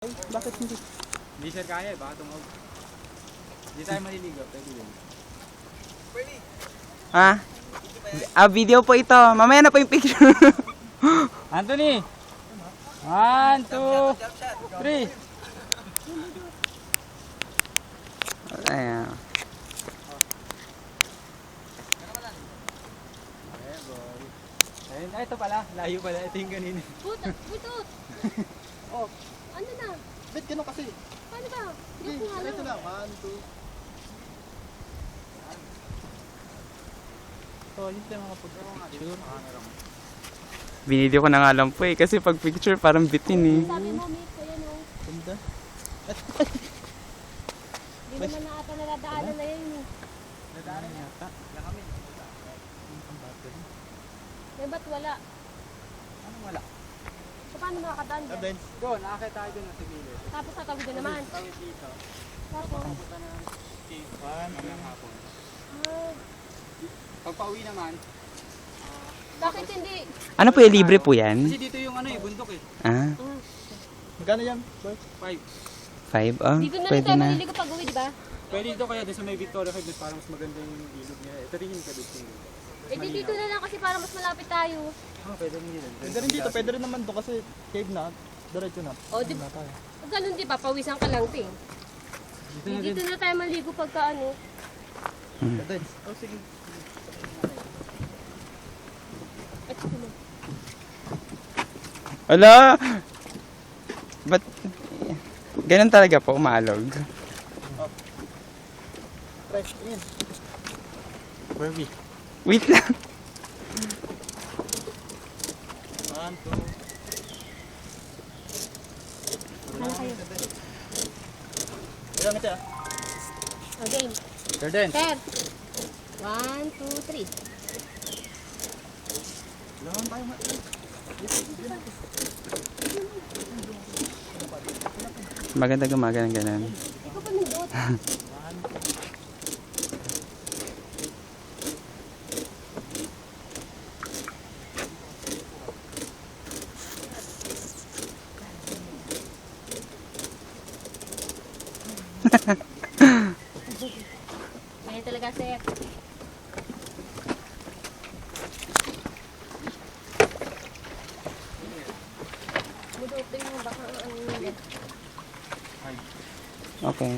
Ay, bakit hindi? Hindi sir kaya, baka tumawag. Hindi tayo maliligo, pwede yun. Ha? Video po ito. Mamaya na po yung picture. Anthony! 1, 2, 3! Ayan. Ayun, ito pala, layo pala, ito yung kanina. Putot! Oh, Ano na? bet ganun kasi. Paano ba? Okay, Yung nga diretso lang. na. 1, 2. So, yun tayo mga pag-picture. Binidyo ko na nga lang po eh. Kasi pag picture parang bitin eh. Sabi mo, Mick, ayan o. Ganda. Hindi naman na ata naladaanan na yun eh. Nadaanan yata. Wala kami. Eh, ba't wala? Anong wala? So, paano nakakadaan dyan? Ben. Doon, nakakita tayo doon sa gilid. Tapos tatawid na naman. Tawid dito. Tapos, Punta na ng cave. Mamayang hapon. ah, Pag pauwi naman, bakit hindi? Ano po yung libre po yan? kasi dito yung ano eh, bundok eh. Ah, Magkano yan, boy? 5. 5? Oh, Dito na rin pwede tayo na. maliligo pag uwi, di ba? Pwede dito kaya doon sa may Victoria Falls, parang mas maganda yung ilog niya. Ito rin yung kabit yung ilog. Eh, di dito na lang kasi para mas malapit tayo. Ah, pwede rin yun. Pwede rin dito, pwede rin naman to kasi cave na. Diretso na. O, di ba? Ganun di ba? Pawisan ka lang, ting. Dito na tayo maligo pagka ano. Pwede. Oh, sige. At sino? Wala! Ba't... Ganun talaga po, umaalog. Press in. Where we? Wait lang. 1, 2. Saan kayo? Ilang ito ah? O, game. Sir Den. Sir. 1, 2, 3. Ilang tayo ma... Maganda gumagana ganun. Ikaw pa nindot. Kaya talaga, sir. Mudot yung baka ano yun. Okay.